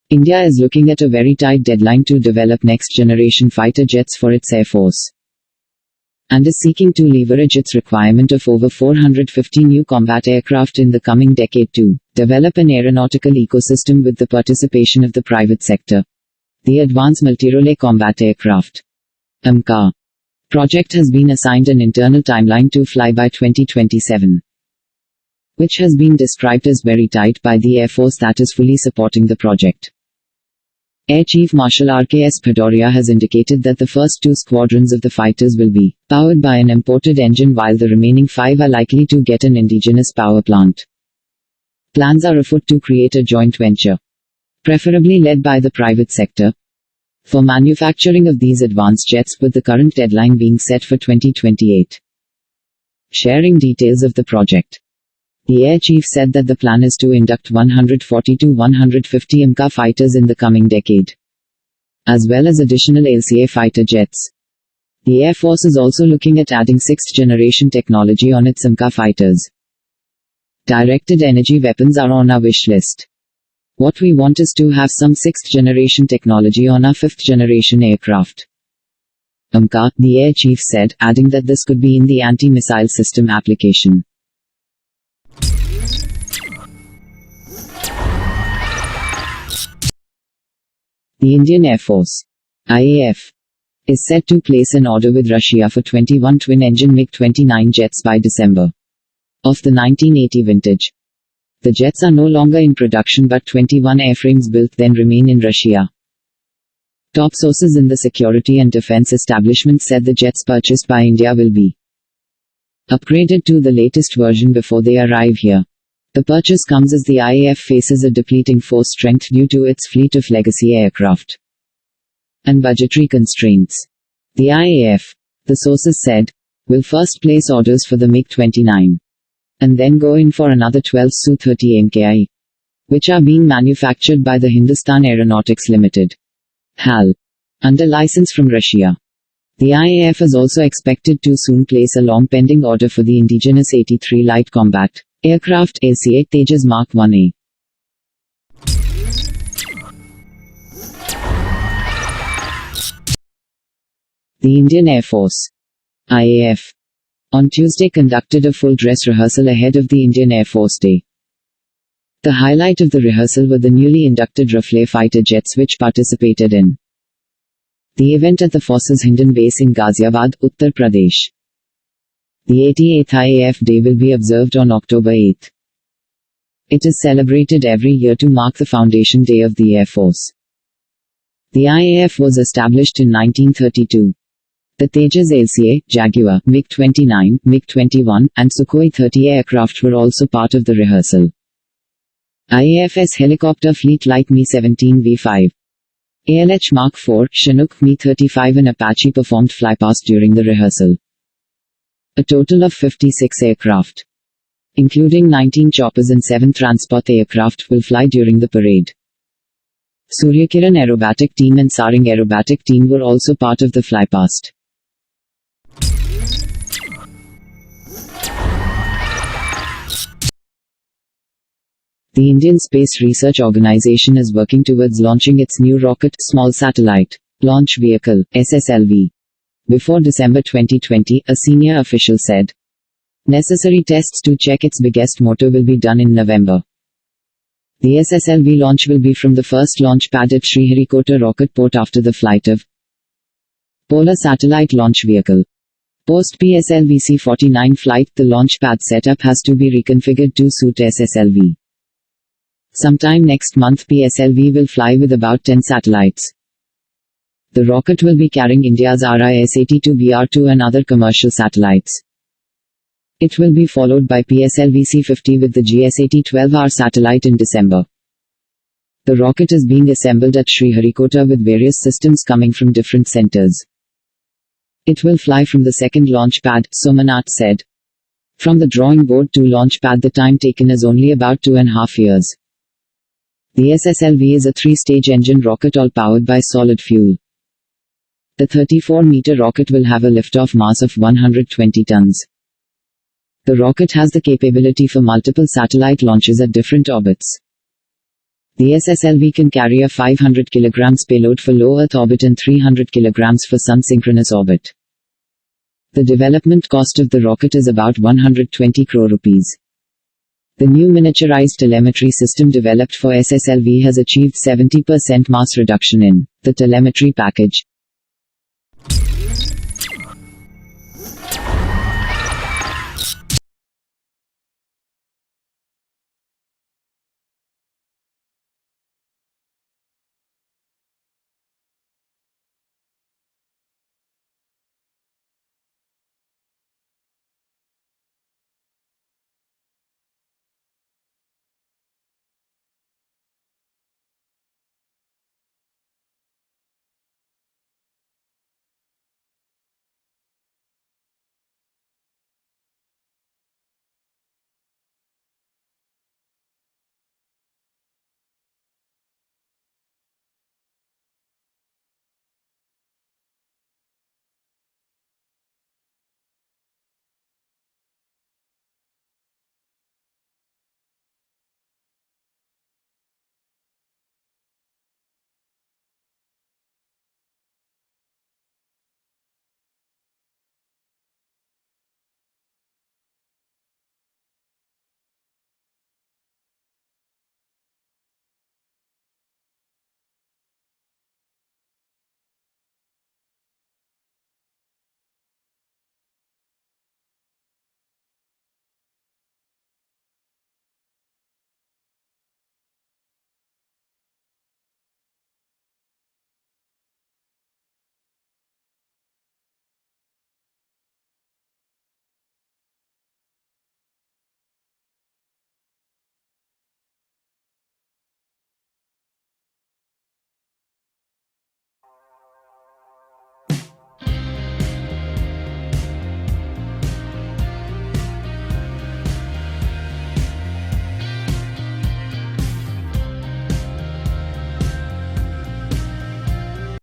India is looking at a very tight deadline to develop next-generation fighter jets for its Air Force, and is seeking to leverage its requirement of over 450 new combat aircraft in the coming decade to develop an aeronautical ecosystem with the participation of the private sector. The Advanced Multirole Combat Aircraft AMCA project has been assigned an internal timeline to fly by 2027, which has been described as very tight by the Air Force that is fully supporting the project. Air Chief Marshal R.K.S. Bhadoria has indicated that the first 2 squadrons of the fighters will be powered by an imported engine while the remaining 5 are likely to get an indigenous power plant. Plans are afoot to create a joint venture, preferably led by the private sector, for manufacturing of these advanced jets, with the current deadline being set for 2028. Sharing details of the project, the Air Chief said that the plan is to induct 140 to 150 AMCA fighters in the coming decade, as well as additional LCA fighter jets. The Air Force is also looking at adding 6th-generation technology on its AMCA fighters. Directed energy weapons are on our wish list. What we want is to have some 6th-generation technology on our 5th-generation aircraft. AMCA, the Air Chief said, adding that this could be in the anti-missile system application. The Indian Air Force, IAF, is set to place an order with Russia for 21 twin-engine Mig-29 jets by December of the 1980 vintage. The jets are no longer in production, but 21 airframes built then remain in Russia. Top sources in the security and defense establishment said the jets purchased by India will be upgraded to the latest version before they arrive here. The purchase comes as the IAF faces a depleting force strength due to its fleet of legacy aircraft and budgetary constraints. The IAF, the sources said, will first place orders for the Mig-29 and then go in for another 12 Su-30 AMCA, which are being manufactured by the Hindustan Aeronautics Limited (HAL) under license from Russia. The IAF is also expected to soon place a long-pending order for the indigenous 83 light combat aircraft LCA Tejas Mark 1A. The Indian Air Force, IAF, on Tuesday conducted a full-dress rehearsal ahead of the Indian Air Force Day. The highlight of the rehearsal were the newly inducted Rafale fighter jets which participated in the event at the Force's Hindon base in Ghaziabad, Uttar Pradesh. The 88th IAF Day will be observed on October 8. It is celebrated every year to mark the foundation day of the Air Force. The IAF was established in 1932. The Tejas LCA, Jaguar, Mig-29, Mig-21, and Sukhoi-30 aircraft were also part of the rehearsal. IAF's helicopter fleet like Mi-17 V5, ALH Mark IV, Chinook Mi-35 and Apache performed flypast during the rehearsal. A total of 56 aircraft, including 19 choppers and 7 transport aircraft, will fly during the parade. Suryakiran Aerobatic Team and Saring Aerobatic Team were also part of the flypast. The Indian Space Research Organisation is working towards launching its new rocket, Small Satellite Launch Vehicle, SSLV, before December 2020, a senior official said. Necessary tests to check its biggest motor will be done in November. The SSLV launch will be from the first launch pad at Sriharikota Rocket Port after the flight of Polar Satellite Launch Vehicle. Post PSLV-C-49 flight, the launch pad setup has to be reconfigured to suit SSLV. Sometime next month, PSLV will fly with about 10 satellites. The rocket will be carrying India's RIS-82BR2 and other commercial satellites. It will be followed by PSLV-C-50 with the GS-80 12-hour satellite in December. The rocket is being assembled at Sriharikota with various systems coming from different centers. It will fly from the second launch pad, Somanath said. From the drawing board to launch pad, the time taken is only about 2.5 years. The SSLV is a 3-stage engine rocket all powered by solid fuel. The 34-meter rocket will have a liftoff mass of 120 tons. The rocket has the capability for multiple satellite launches at different orbits. The SSLV can carry a 500 kg payload for low Earth orbit and 300 kg for sun-synchronous orbit. The development cost of the rocket is about 120 crore rupees. The new miniaturized telemetry system developed for SSLV has achieved 70% mass reduction in the telemetry package.